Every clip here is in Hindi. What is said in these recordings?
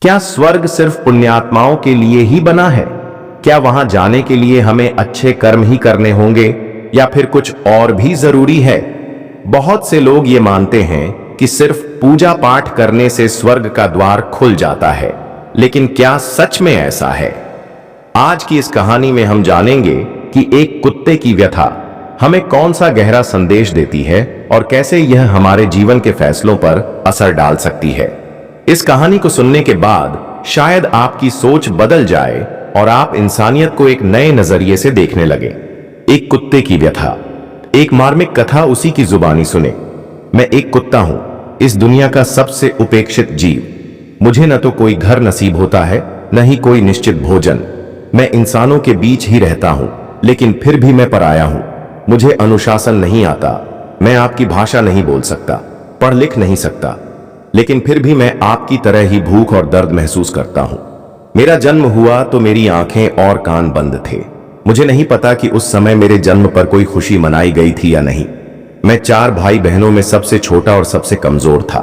क्या स्वर्ग सिर्फ पुण्यात्माओं के लिए ही बना है? क्या वहां जाने के लिए हमें अच्छे कर्म ही करने होंगे या फिर कुछ और भी जरूरी है? बहुत से लोग ये मानते हैं कि सिर्फ पूजा पाठ करने से स्वर्ग का द्वार खुल जाता है, लेकिन क्या सच में ऐसा है? आज की इस कहानी में हम जानेंगे कि एक कुत्ते की व्यथा हमें कौन सा गहरा संदेश देती है और कैसे यह हमारे जीवन के फैसलों पर असर डाल सकती है। इस कहानी को सुनने के बाद शायद आपकी सोच बदल जाए और आप इंसानियत को एक नए नजरिए से देखने लगे। एक कुत्ते की व्यथा, एक मार्मिक कथा उसी की जुबानी सुने। मैं एक कुत्ता हूं, इस दुनिया का सबसे उपेक्षित जीव। मुझे न तो कोई घर नसीब होता है, न ही कोई निश्चित भोजन। मैं इंसानों के बीच ही रहता हूं, लेकिन फिर भी मैं पराया हूं। मुझे अनुशासन नहीं आता, मैं आपकी भाषा नहीं बोल सकता, पढ़ लिख नहीं सकता, लेकिन फिर भी मैं आपकी तरह ही भूख और दर्द महसूस करता हूं। मेरा जन्म हुआ तो मेरी आंखें और कान बंद थे। मुझे नहीं पता कि उस समय मेरे जन्म पर कोई खुशी मनाई गई थी या नहीं। मैं 4 भाई बहनों में सबसे छोटा और सबसे कमजोर था।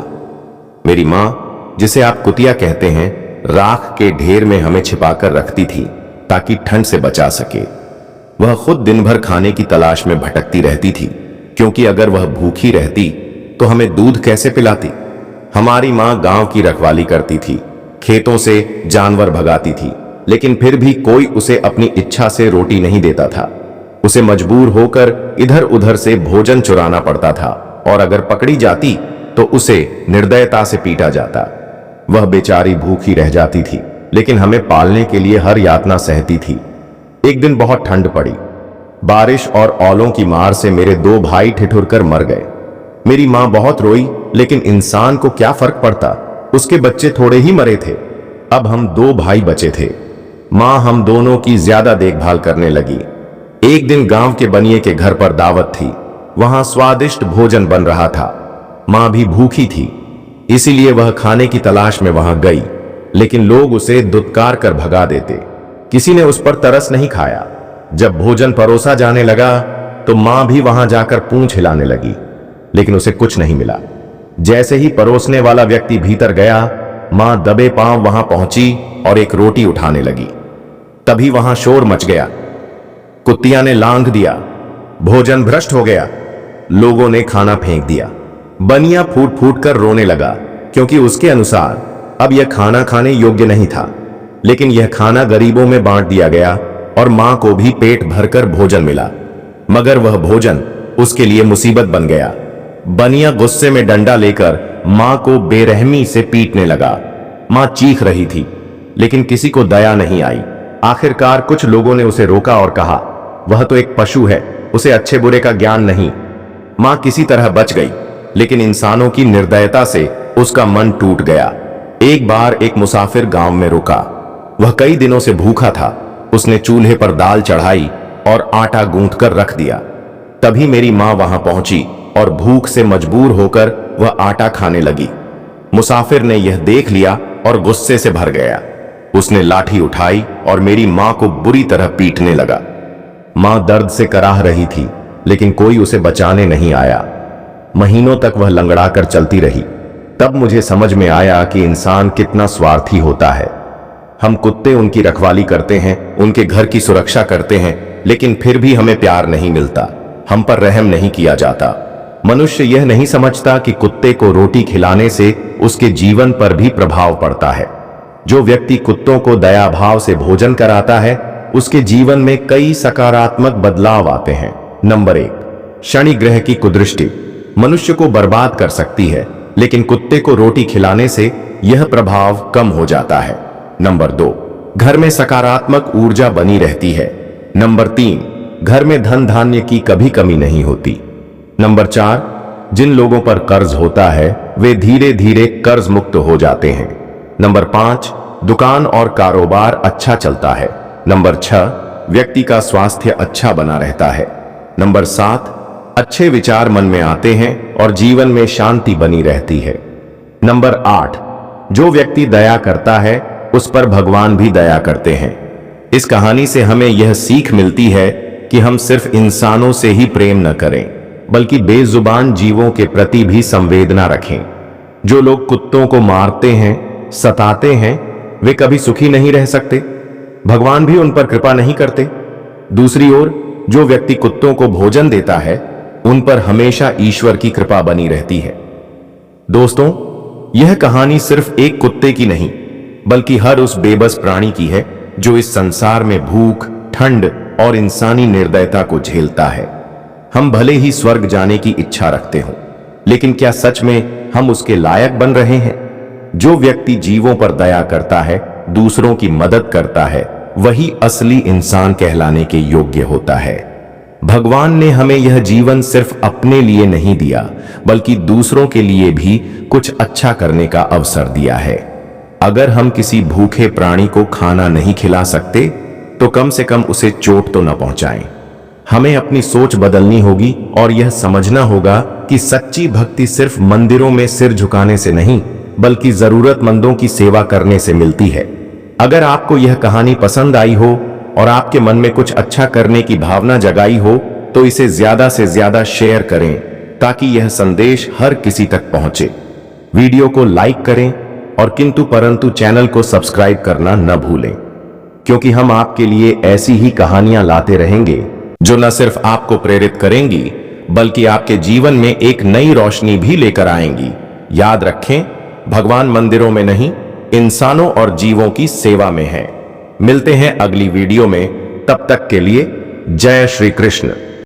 मेरी माँ, जिसे आप कुतिया कहते हैं, राख के ढेर में हमें छिपाकर रखती थी ताकि ठंड से बचा सके। वह खुद दिन भर खाने की तलाश में भटकती रहती थी, क्योंकि अगर वह भूखी रहती तो हमें दूध कैसे पिलाती। हमारी माँ गांव की रखवाली करती थी, खेतों से जानवर भगाती थी, लेकिन फिर भी कोई उसे अपनी इच्छा से रोटी नहीं देता था। उसे मजबूर होकर इधर उधर से भोजन चुराना पड़ता था, और अगर पकड़ी जाती तो उसे निर्दयता से पीटा जाता। वह बेचारी भूखी रह जाती थी, लेकिन हमें पालने के लिए हर यातना सहती थी। एक दिन बहुत ठंड पड़ी। बारिश और ओलों की मार से मेरे 2 भाई ठिठुरकर मर गए। मेरी माँ बहुत रोई, लेकिन इंसान को क्या फर्क पड़ता, उसके बच्चे थोड़े ही मरे थे। अब हम 2 भाई बचे थे। माँ हम दोनों की ज्यादा देखभाल करने लगी। एक दिन गांव के बनिए के घर पर दावत थी। वहां स्वादिष्ट भोजन बन रहा था। माँ भी भूखी थी, इसीलिए वह खाने की तलाश में वहां गई, लेकिन लोग उसे दुत्कार कर भगा देते। किसी ने उस पर तरस नहीं खाया। जब भोजन परोसा जाने लगा तो माँ भी वहां जाकर पूंछ हिलाने लगी, लेकिन उसे कुछ नहीं मिला। जैसे ही परोसने वाला व्यक्ति भीतर गया, मां दबे पांव वहां पहुंची और एक रोटी उठाने लगी। तभी वहां शोर मच गया। कुत्तिया ने लांघ दिया, भोजन भ्रष्ट हो गया। लोगों ने खाना फेंक दिया। बनिया फूट फूट कर रोने लगा, क्योंकि उसके अनुसार अब यह खाना खाने योग्य नहीं था। लेकिन यह खाना गरीबों में बांट दिया गया और मां को भी पेट भरकर भोजन मिला, मगर वह भोजन उसके लिए मुसीबत बन गया। बनिया गुस्से में डंडा लेकर मां को बेरहमी से पीटने लगा। मां चीख रही थी, लेकिन किसी को दया नहीं आई। आखिरकार कुछ लोगों ने उसे रोका और कहा, वह तो एक पशु है, उसे अच्छे बुरे का ज्ञान नहीं। मां किसी तरह बच गई, लेकिन इंसानों की निर्दयता से उसका मन टूट गया। एक बार एक मुसाफिर गांव में रुका। वह कई दिनों से भूखा था। उसने चूल्हे पर दाल चढ़ाई और आटा गूंथ कर रख दिया। तभी मेरी मां वहां पहुंची और भूख से मजबूर होकर वह आटा खाने लगी। मुसाफिर ने यह देख लिया और गुस्से से भर गया। उसने लाठी उठाई और मेरी मां को बुरी तरह पीटने लगा। मां दर्द से कराह रही थी, लेकिन कोई उसे बचाने नहीं आया। महीनों तक वह लंगड़ाकर चलती रही। तब मुझे समझ में आया कि इंसान कितना स्वार्थी होता है। हम कुत्ते उनकी रखवाली करते हैं, उनके घर की सुरक्षा करते हैं, लेकिन फिर भी हमें प्यार नहीं मिलता, हम पर रहम नहीं किया जाता। मनुष्य यह नहीं समझता कि कुत्ते को रोटी खिलाने से उसके जीवन पर भी प्रभाव पड़ता है। जो व्यक्ति कुत्तों को दया भाव से भोजन कराता है, उसके जीवन में कई सकारात्मक बदलाव आते हैं। नंबर 1, शनि ग्रह की कुदृष्टि मनुष्य को बर्बाद कर सकती है, लेकिन कुत्ते को रोटी खिलाने से यह प्रभाव कम हो जाता है। नंबर 2, घर में सकारात्मक ऊर्जा बनी रहती है। नंबर 3, घर में धन धान्य की कभी कमी नहीं होती। नंबर 4, जिन लोगों पर कर्ज होता है वे धीरे धीरे कर्ज मुक्त हो जाते हैं। नंबर 5, दुकान और कारोबार अच्छा चलता है। नंबर 6, व्यक्ति का स्वास्थ्य अच्छा बना रहता है। नंबर 7, अच्छे विचार मन में आते हैं और जीवन में शांति बनी रहती है। नंबर 8, जो व्यक्ति दया करता है उस पर भगवान भी दया करते हैं। इस कहानी से हमें यह सीख मिलती है कि हम सिर्फ इंसानों से ही प्रेम न करें, बल्कि बेजुबान जीवों के प्रति भी संवेदना रखें। जो लोग कुत्तों को मारते हैं सताते हैं, वे कभी सुखी नहीं रह सकते। भगवान भी उन पर कृपा नहीं करते। दूसरी ओर जो व्यक्ति कुत्तों को भोजन देता है, उन पर हमेशा ईश्वर की कृपा बनी रहती है। दोस्तों, यह कहानी सिर्फ एक कुत्ते की नहीं, बल्कि हर उस बेबस प्राणी की है जो इस संसार में भूख, ठंड और इंसानी निर्दयता को झेलता है। हम भले ही स्वर्ग जाने की इच्छा रखते हों, लेकिन क्या सच में हम उसके लायक बन रहे हैं? जो व्यक्ति जीवों पर दया करता है, दूसरों की मदद करता है, वही असली इंसान कहलाने के योग्य होता है। भगवान ने हमें यह जीवन सिर्फ अपने लिए नहीं दिया, बल्कि दूसरों के लिए भी कुछ अच्छा करने का अवसर दिया है। अगर हम किसी भूखे प्राणी को खाना नहीं खिला सकते, तो कम से कम उसे चोट तो न पहुंचाएं। हमें अपनी सोच बदलनी होगी और यह समझना होगा कि सच्ची भक्ति सिर्फ मंदिरों में सिर झुकाने से नहीं, बल्कि जरूरतमंदों की सेवा करने से मिलती है। अगर आपको यह कहानी पसंद आई हो और आपके मन में कुछ अच्छा करने की भावना जगाई हो, तो इसे ज्यादा से ज्यादा शेयर करें ताकि यह संदेश हर किसी तक पहुंचे। वीडियो को लाइक करें और किंतु परंतु चैनल को सब्सक्राइब करना न भूलें, क्योंकि हम आपके लिए ऐसी ही कहानियां लाते रहेंगे जो न सिर्फ आपको प्रेरित करेंगी, बल्कि आपके जीवन में एक नई रोशनी भी लेकर आएंगी। याद रखें, भगवान मंदिरों में नहीं, इंसानों और जीवों की सेवा में है। मिलते हैं अगली वीडियो में, तब तक के लिए जय श्री कृष्ण।